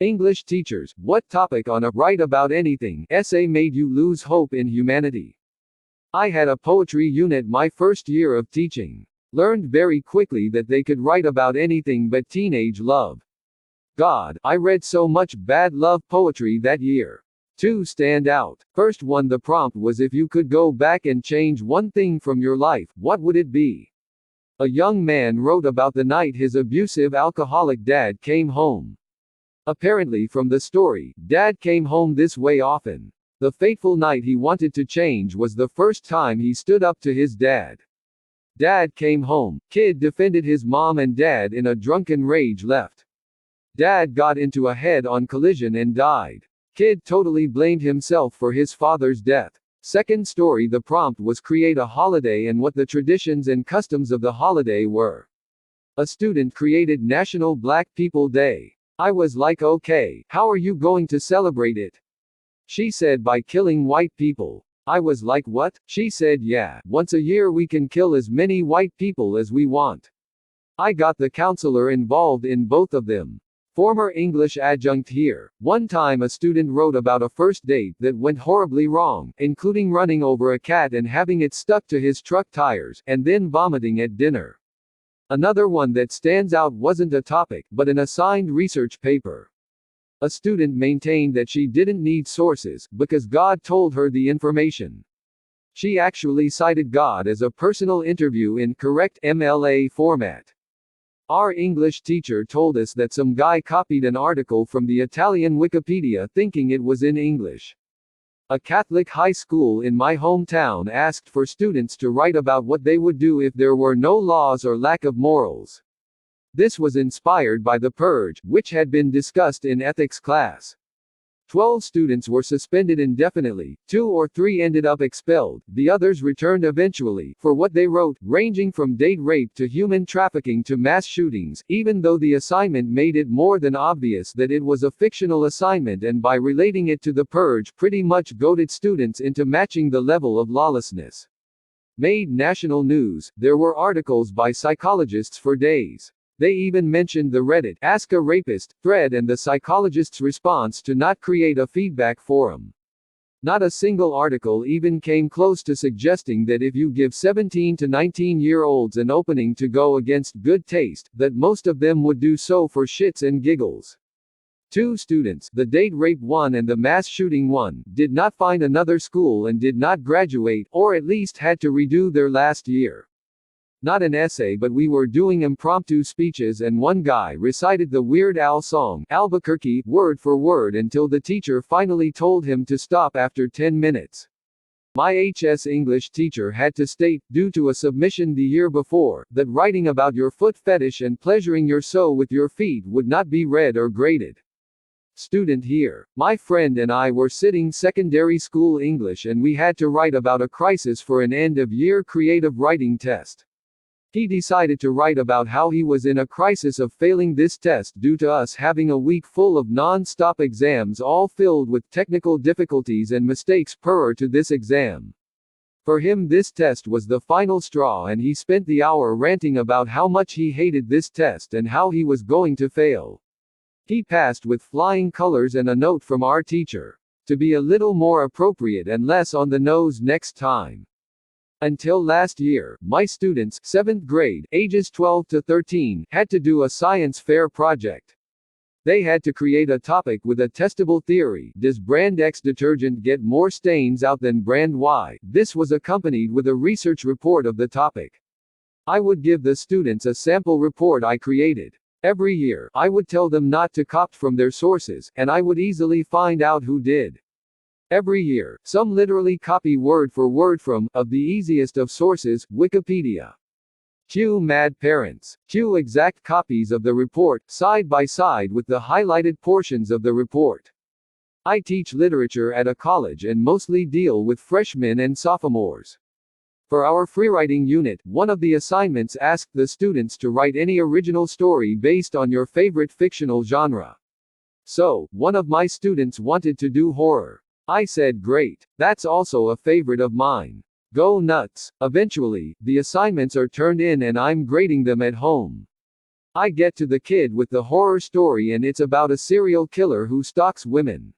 English teachers, what topic on a write about anything essay made you lose hope in humanity? I had a poetry unit my first year of teaching. Learned very quickly that they could write about anything but teenage love. God, I read so much bad love poetry that year. Two stand out. First one, the prompt was if you could go back and change one thing from your life, what would it be? A young man wrote about the night his abusive alcoholic dad came home. Apparently from the story, Dad came home this way often. The fateful night he wanted to change was the first time he stood up to his dad. Dad came home, kid defended his mom and Dad in a drunken rage left. Dad got into a head-on collision and died. Kid totally blamed himself for his father's death. Second story, the prompt was create a holiday and what the traditions and customs of the holiday were. A student created National Black People Day. I was like, okay, how are you going to celebrate it? She said by killing white people. I was like, what? She said, yeah, once a year we can kill as many white people as we want. I got the counselor involved in both of them. Former English adjunct here. One time a student wrote about a first date that went horribly wrong, including running over a cat and having it stuck to his truck tires, and then vomiting at dinner. Another one that stands out wasn't a topic, but an assigned research paper. A student maintained that she didn't need sources, because God told her the information. She actually cited God as a personal interview in correct MLA format. Our English teacher told us that some guy copied an article from the Italian Wikipedia thinking it was in English. A Catholic high school in my hometown asked for students to write about what they would do if there were no laws or lack of morals. This was inspired by the purge, which had been discussed in ethics class. 12 students were suspended indefinitely, 2 or 3 ended up expelled, the others returned eventually, for what they wrote, ranging from date rape to human trafficking to mass shootings, even though the assignment made it more than obvious that it was a fictional assignment and by relating it to the purge pretty much goaded students into matching the level of lawlessness. Made national news, there were articles by psychologists for days. They even mentioned the Reddit Ask a Rapist thread and the psychologist's response to not create a feedback forum. Not a single article even came close to suggesting that if you give 17 to 19-year-olds an opening to go against good taste, that most of them would do so for shits and giggles. 2 students, the date rape one and the mass shooting one, did not find another school and did not graduate, or at least had to redo their last year. Not an essay, but we were doing impromptu speeches and one guy recited the Weird Al song, Albuquerque, word for word until the teacher finally told him to stop after 10 minutes. My HS English teacher had to state, due to a submission the year before, that writing about your foot fetish and pleasuring your so with your feet would not be read or graded. Student here. My friend and I were sitting secondary school English and we had to write about a crisis for an end-of-year creative writing test. He decided to write about how he was in a crisis of failing this test due to us having a week full of non-stop exams all filled with technical difficulties and mistakes prior to this exam. For him this test was the final straw and he spent the hour ranting about how much he hated this test and how he was going to fail. He passed with flying colors and a note from our teacher. To be a little more appropriate and less on the nose next time. Until last year, my students, 7th grade, ages 12 to 13, had to do a science fair project. They had to create a topic with a testable theory. Does brand X detergent get more stains out than brand Y? This was accompanied with a research report of the topic. I would give the students a sample report I created. Every year, I would tell them not to copy from their sources, and I would easily find out who did. Every year, some literally copy word for word from, of the easiest of sources, Wikipedia. Cue mad parents. Cue exact copies of the report, side by side with the highlighted portions of the report. I teach literature at a college and mostly deal with freshmen and sophomores. For our freewriting unit, one of the assignments asked the students to write any original story based on your favorite fictional genre. So, one of my students wanted to do horror. I said great. That's also a favorite of mine. Go nuts. Eventually, the assignments are turned in and I'm grading them at home. I get to the kid with the horror story and it's about a serial killer who stalks women.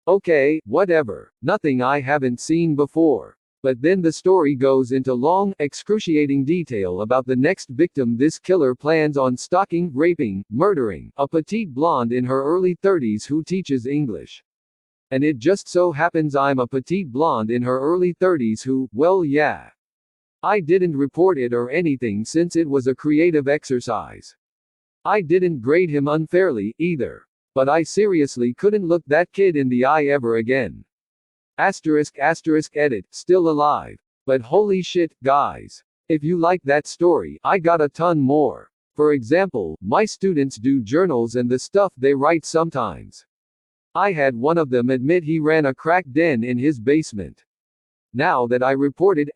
Okay, whatever. Nothing I haven't seen before. But then the story goes into long, excruciating detail about the next victim this killer plans on stalking, raping, murdering, a petite blonde in her early 30s who teaches English. And it just so happens I'm a petite blonde in her early 30s who, well yeah. I didn't report it or anything since it was a creative exercise. I didn't grade him unfairly, either. But I seriously couldn't look that kid in the eye ever again. Edit, still alive. But holy shit, guys. If you like that story, I got a ton more. For example, my students do journals and the stuff they write sometimes. I had one of them admit he ran a crack den in his basement. Now that I reported,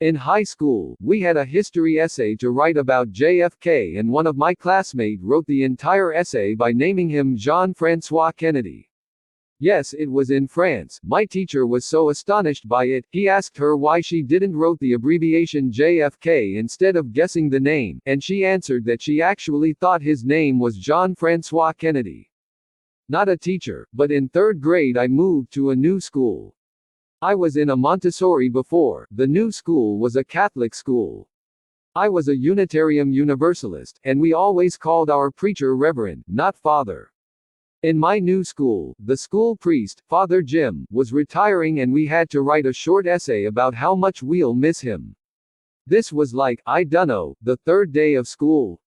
in high school, we had a history essay to write about JFK and one of my classmates wrote the entire essay by naming him Jean-François Kennedy. Yes, it was in France. My teacher was so astonished by it, he asked her why she didn't wrote the abbreviation JFK instead of guessing the name, and she answered that she actually thought his name was Jean-François Kennedy. Not a teacher, but in 3rd grade I moved to a new school. I was in a Montessori before, the new school was a Catholic school. I was a Unitarian Universalist, and we always called our preacher Reverend, not Father. In my new school, the school priest, Father Jim, was retiring and we had to write a short essay about how much we'll miss him. This was like, I dunno, the 3rd day of school.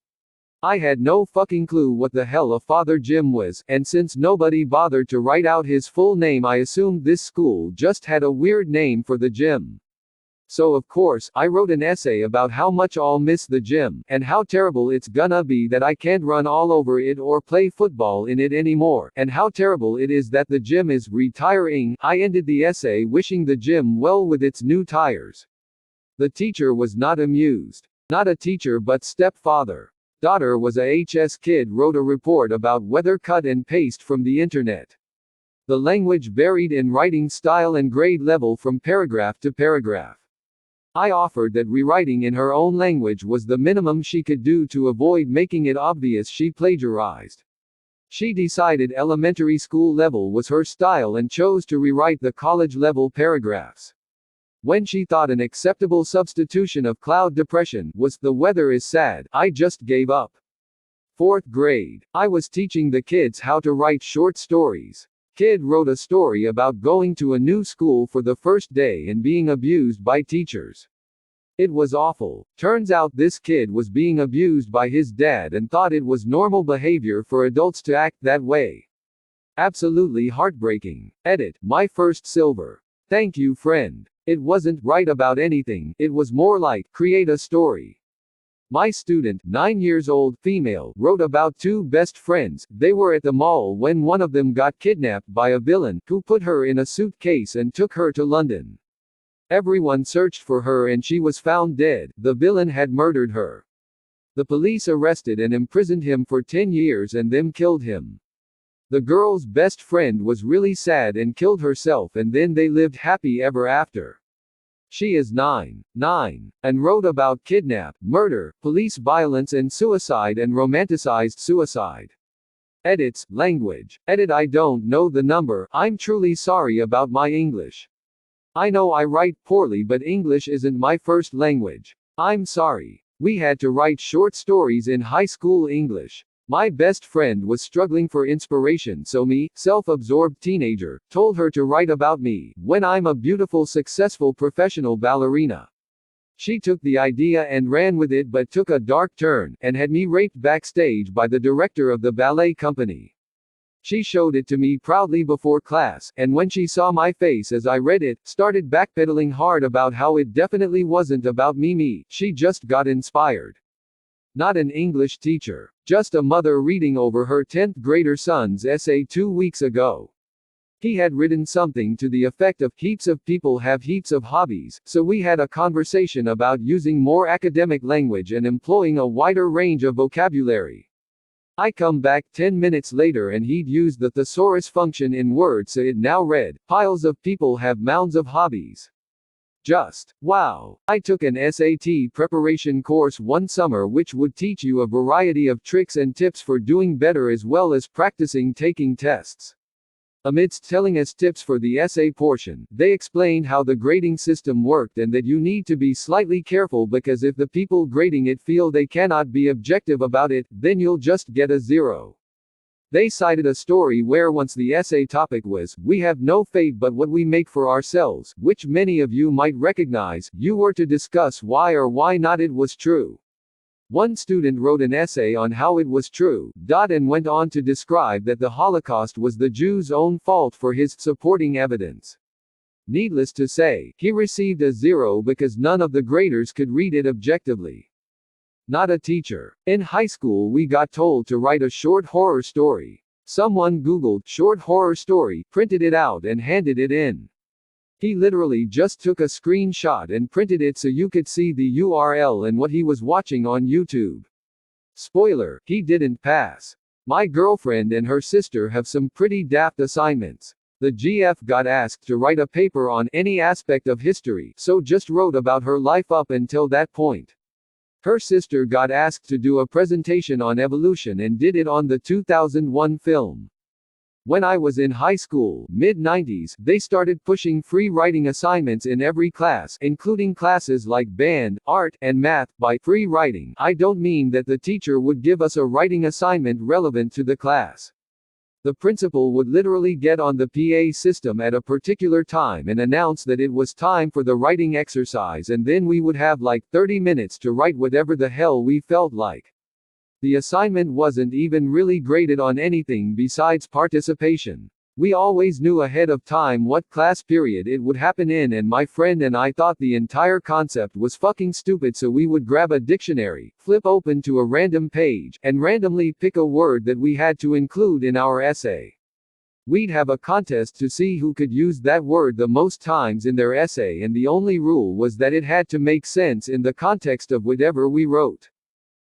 I had no fucking clue what the hell a Father Jim was, and since nobody bothered to write out his full name I assumed this school just had a weird name for the gym. So of course, I wrote an essay about how much I'll miss the gym, and how terrible it's gonna be that I can't run all over it or play football in it anymore, and how terrible it is that the gym is retiring. I ended the essay wishing the gym well with its new tires. The teacher was not amused. Not a teacher but stepfather. Daughter was a HS kid wrote a report about weather cut and paste from the internet. The language varied in writing style and grade level from paragraph to paragraph. I offered that rewriting in her own language was the minimum she could do to avoid making it obvious she plagiarized. She decided elementary school level was her style and chose to rewrite the college level paragraphs. When she thought an acceptable substitution of cloud depression was the weather is sad, I just gave up. 4th grade. I was teaching the kids how to write short stories. Kid wrote a story about going to a new school for the first day and being abused by teachers. It was awful. Turns out this kid was being abused by his dad and thought it was normal behavior for adults to act that way. Absolutely heartbreaking. Edit, my first silver. Thank you, friend. It wasn't write about anything, it was more like create a story. My student, 9 years old, female, wrote about 2 best friends. They were at the mall when one of them got kidnapped by a villain, who put her in a suitcase and took her to London. Everyone searched for her and she was found dead. The villain had murdered her. The police arrested and imprisoned him for 10 years and then killed him. The girl's best friend was really sad and killed herself and then they lived happy ever after. She is 9, and wrote about kidnap, murder, police violence and suicide and romanticized suicide. Edits, language. Edit, I don't know the number, I'm truly sorry about my English. I know I write poorly but English isn't my first language. I'm sorry. We had to write short stories in high school English. My best friend was struggling for inspiration so me, self-absorbed teenager, told her to write about me, when I'm a beautiful successful professional ballerina. She took the idea and ran with it but took a dark turn, and had me raped backstage by the director of the ballet company. She showed it to me proudly before class, and when she saw my face as I read it, started backpedaling hard about how it definitely wasn't about me, she just got inspired. Not an English teacher. Just a mother reading over her 10th grader son's essay 2 weeks ago. He had written something to the effect of, heaps of people have heaps of hobbies, so we had a conversation about using more academic language and employing a wider range of vocabulary. I come back 10 minutes later and he'd used the thesaurus function in Word so it now read, piles of people have mounds of hobbies. Just, wow. I took an SAT preparation course one summer which would teach you a variety of tricks and tips for doing better as well as practicing taking tests. Amidst telling us tips for the essay portion, they explained how the grading system worked and that you need to be slightly careful because if the people grading it feel they cannot be objective about it, then you'll just get a 0. They cited a story where once the essay topic was, "We have no fate but what we make for ourselves," which many of you might recognize. You were to discuss why or why not it was true. One student wrote an essay on how it was true, and went on to describe that the Holocaust was the Jews' own fault for his supporting evidence. Needless to say, he received a 0 because none of the graders could read it objectively. Not a teacher. In high school we got told to write a short horror story. Someone Googled short horror story, printed it out and handed it in. He literally just took a screenshot and printed it so you could see the URL and what he was watching on YouTube. Spoiler, he didn't pass. My girlfriend and her sister have some pretty daft assignments. The GF got asked to write a paper on any aspect of history, so just wrote about her life up until that point. Her sister got asked to do a presentation on evolution and did it on the 2001 film. When I was in high school, mid-90s, they started pushing free writing assignments in every class, including classes like band, art, and math. By free writing, I don't mean that the teacher would give us a writing assignment relevant to the class. The principal would literally get on the PA system at a particular time and announce that it was time for the writing exercise, and then we would have like 30 minutes to write whatever the hell we felt like. The assignment wasn't even really graded on anything besides participation. We always knew ahead of time what class period it would happen in, and my friend and I thought the entire concept was fucking stupid, so we would grab a dictionary, flip open to a random page, and randomly pick a word that we had to include in our essay. We'd have a contest to see who could use that word the most times in their essay, and the only rule was that it had to make sense in the context of whatever we wrote.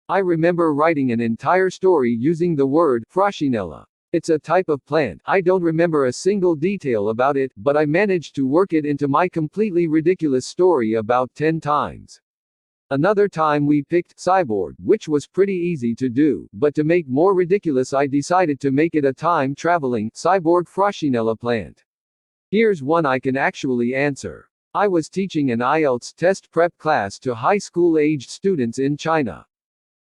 I remember writing an entire story using the word froscinella. It's a type of plant. I don't remember a single detail about it, but I managed to work it into my completely ridiculous story about 10 times. Another time we picked cyborg, which was pretty easy to do, but to make more ridiculous I decided to make it a time-traveling, cyborg froscinella plant. Here's one I can actually answer. I was teaching an IELTS test prep class to high school-aged students in China.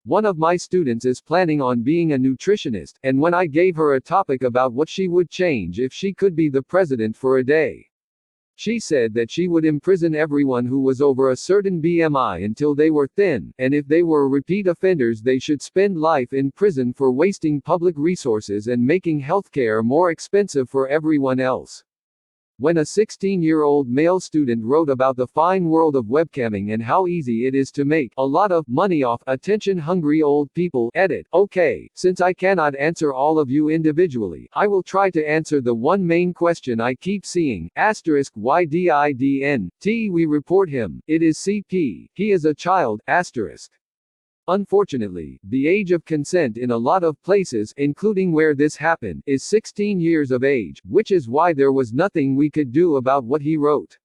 One of my students is planning on being a nutritionist, and when I gave her a topic about what she would change if she could be the president for a day, she said that she would imprison everyone who was over a certain BMI until they were thin, and if they were repeat offenders they should spend life in prison for wasting public resources and making healthcare more expensive for everyone else. When a 16-year-old male student wrote about the fine world of webcamming and how easy it is to make a lot of money off attention-hungry old people, edit. Okay, since I cannot answer all of you individually, I will try to answer the one main question I keep seeing, *YDIDNT, we report him, it is CP, he is a child, *. Unfortunately, the age of consent in a lot of places, including where this happened, is 16 years of age, which is why there was nothing we could do about what he wrote.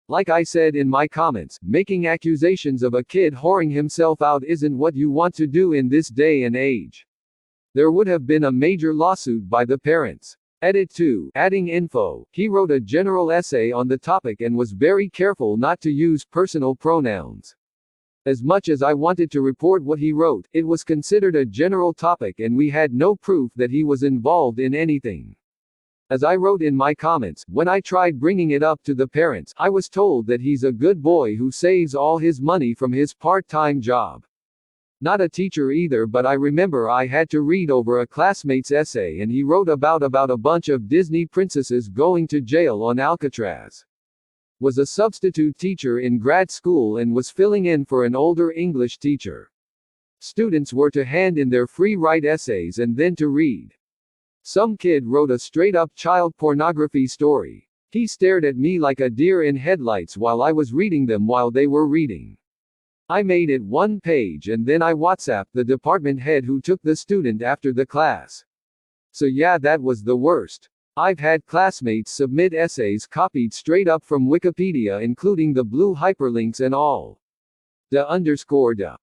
Like I said in my comments, making accusations of a kid whoring himself out isn't what you want to do in this day and age. There would have been a major lawsuit by the parents. Edit 2, adding info, he wrote a general essay on the topic and was very careful not to use personal pronouns. As much as I wanted to report what he wrote, it was considered a general topic and we had no proof that he was involved in anything. As I wrote in my comments, when I tried bringing it up to the parents, I was told that he's a good boy who saves all his money from his part-time job. Not a teacher either, but I remember I had to read over a classmate's essay and he wrote about a bunch of Disney princesses going to jail on Alcatraz. Was a substitute teacher in grad school and was filling in for an older English teacher. Students were to hand in their free write essays and then to read. Some kid wrote a straight-up child pornography story. He stared at me like a deer in headlights while I was reading them while they were reading. I made it one page and then I WhatsApped the department head who took the student after the class. So yeah, that was the worst. I've had classmates submit essays copied straight up from Wikipedia including the blue hyperlinks and all. The_.